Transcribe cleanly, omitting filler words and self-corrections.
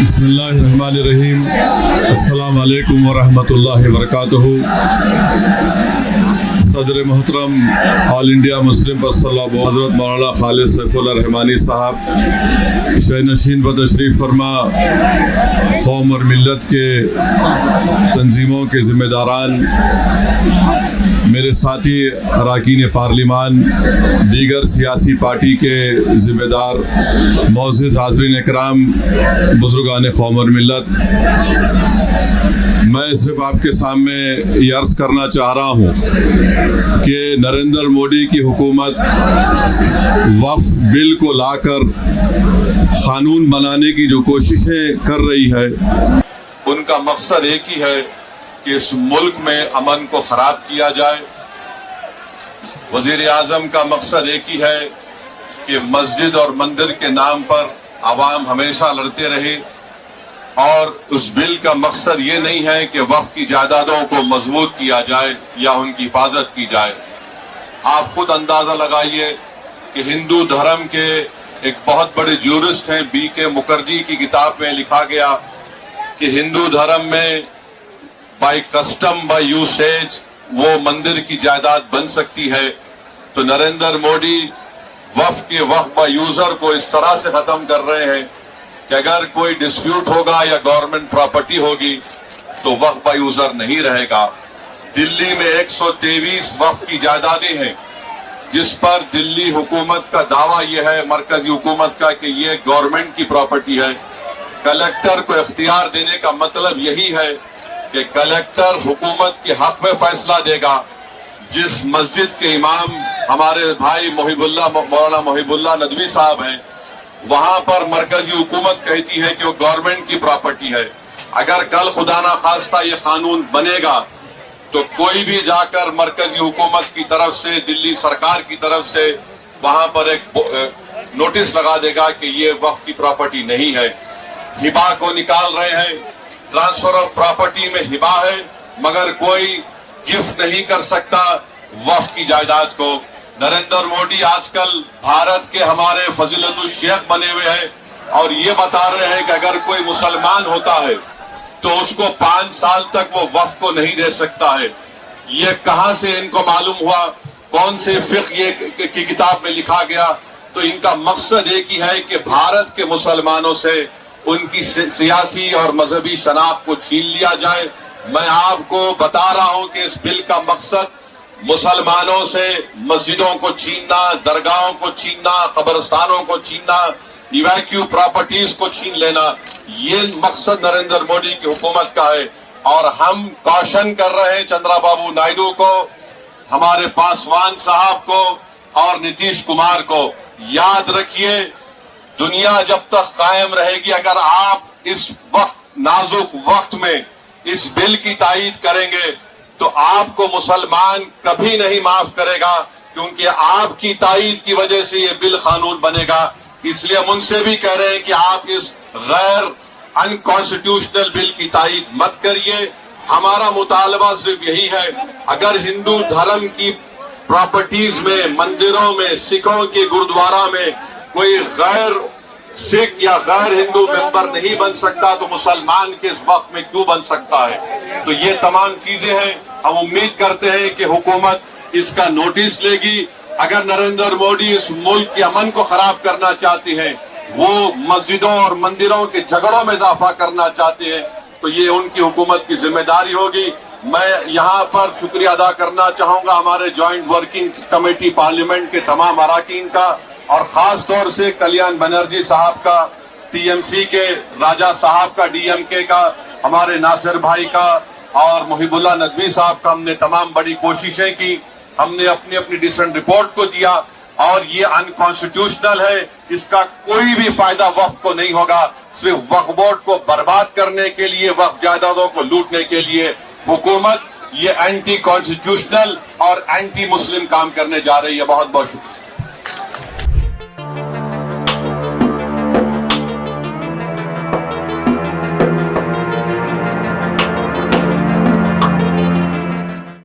بسم اللہ الرحمن الرحیم. السلام علیکم ورحمۃ اللہ وبرکاتہ. صدر محترم آل انڈیا مسلم پرسنل حضرت مولانا خالد سیف اللہ رحمانی صاحب شہ نشین بتشریف فرما، قوم اور ملت کے تنظیموں کے ذمہ داران، میرے ساتھی اراکین پارلیمان، دیگر سیاسی پارٹی کے ذمہ دار، معزز حاضرین اکرام، بزرگان قوم اور ملت، میں صرف آپ کے سامنے یہ عرض کرنا چاہ رہا ہوں کہ نریندر مودی کی حکومت وقف بل کو لا کر قانون بنانے کی جو کوششیں کر رہی ہے، ان کا مقصد ایک ہی ہے کہ اس ملک میں امن کو خراب کیا جائے. وزیر اعظم کا مقصد ایک ہی ہے کہ مسجد اور مندر کے نام پر عوام ہمیشہ لڑتے رہے، اور اس بل کا مقصد یہ نہیں ہے کہ وقف کی جائیدادوں کو مضبوط کیا جائے یا ان کی حفاظت کی جائے. آپ خود اندازہ لگائیے کہ ہندو دھرم کے ایک بہت بڑے جورسٹ ہیں بی کے مکھرجی کی کتاب میں لکھا گیا کہ ہندو دھرم میں بائی کسٹم بائی یوسیج وہ مندر کی جائیداد بن سکتی ہے. تو نریندر مودی وقف کے وقف بائی یوزر کو اس طرح سے ختم کر رہے ہیں کہ اگر کوئی ڈسپیوٹ ہوگا یا گورنمنٹ پراپرٹی ہوگی تو وقف بائی یوزر نہیں رہے گا. دلی میں 123 وقف کی جائیدادیں ہیں جس پر دلی حکومت کا دعویٰ یہ ہے، مرکزی حکومت کا، کہ یہ گورنمنٹ کی پراپرٹی ہے. کلیکٹر کو اختیار دینے کا مطلب یہی ہے کہ کلیکٹر حکومت کے حق میں فیصلہ دے گا. جس مسجد کے امام ہمارے بھائی مولانا محب اللہ ندوی صاحب ہیں، وہاں پر مرکزی حکومت کہتی ہے کہ وہ گورنمنٹ کی پراپرٹی ہے. اگر کل خدا نہ خواستہ یہ قانون بنے گا تو کوئی بھی جا کر مرکزی حکومت کی طرف سے، دلی سرکار کی طرف سے وہاں پر ایک نوٹس لگا دے گا کہ یہ وقف کی پراپرٹی نہیں ہے. ہبا کو نکال رہے ہیں، ٹرانسفر آف پراپرٹی میں ہبا ہے مگر کوئی گفٹ نہیں کر سکتا وقف کی جائیداد کو. نریندر مودی آج کل بھارت کے ہمارے فضیلت الشیخ بنے ہوئے ہیں اور یہ بتا رہے ہیں کہ اگر کوئی مسلمان ہوتا ہے تو اس کو 5 سال تک وہ وقف کو نہیں دے سکتا ہے. یہ کہاں سے ان کو معلوم ہوا؟ کون سے فقہ کی کتاب میں لکھا گیا؟ تو ان کا مقصد ایک ہی ہے کہ بھارت کے مسلمانوں سے ان کی سیاسی اور مذہبی شناخت کو چھین لیا جائے. میں آپ کو بتا رہا ہوں کہ اس بل کا مقصد مسلمانوں سے مسجدوں کو چھیننا، درگاہوں کو چھیننا، قبرستانوں کو چھیننا، ایویکیو پراپرٹیز کو چھین لینا، یہ مقصد نریندر مودی کی حکومت کا ہے. اور ہم کوشن کر رہے ہیں چندرا بابو نائیڈو کو، ہمارے پاسوان صاحب کو اور نتیش کمار کو، یاد رکھیے دنیا جب تک قائم رہے گی، اگر آپ اس وقت نازک وقت میں اس بل کی تائید کریں گے تو آپ کو مسلمان کبھی نہیں معاف کرے گا، کیونکہ آپ کی تائید کی وجہ سے یہ بل قانون بنے گا. اس لیے ہم ان سے بھی کہہ رہے ہیں کہ آپ اس غیر انکانسٹیٹیوشنل بل کی تائید مت کریے. ہمارا مطالبہ صرف یہی ہے، اگر ہندو دھرم کی پراپرٹیز میں، مندروں میں، سکھوں کے گرودوارا میں کوئی غیر سکھ یا غیر ہندو ممبر نہیں بن سکتا تو مسلمان کے اس وقت میں کیوں بن سکتا ہے؟ تو یہ تمام چیزیں ہیں. ہم امید کرتے ہیں کہ حکومت اس کا نوٹس لے گی. اگر نریندر مودی اس ملک کے امن کو خراب کرنا چاہتے ہیں، وہ مسجدوں اور مندروں کے جھگڑوں میں اضافہ کرنا چاہتے ہیں، تو یہ ان کی حکومت کی ذمہ داری ہوگی. میں یہاں پر شکریہ ادا کرنا چاہوں گا ہمارے جوائنٹ ورکنگ کمیٹی پارلیمنٹ کے تمام اراکین کا، اور خاص طور سے کلیان بنرجی صاحب کا، ٹی ایم سی کے راجہ صاحب کا، ڈی ایم کے کا، ہمارے ناصر بھائی کا اور محب اللہ ندوی صاحب کا. ہم نے تمام بڑی کوششیں کی، ہم نے اپنی ڈیسنٹ رپورٹ کو دیا، اور یہ انکانسٹیٹیوشنل ہے. اس کا کوئی بھی فائدہ وقف کو نہیں ہوگا. صرف وقف بورڈ کو برباد کرنے کے لیے، وقف جائیدادوں کو لوٹنے کے لیے حکومت یہ اینٹی کانسٹیٹیوشنل اور اینٹی مسلم کام کرنے جا رہی ہے. بہت بہت شکریہ.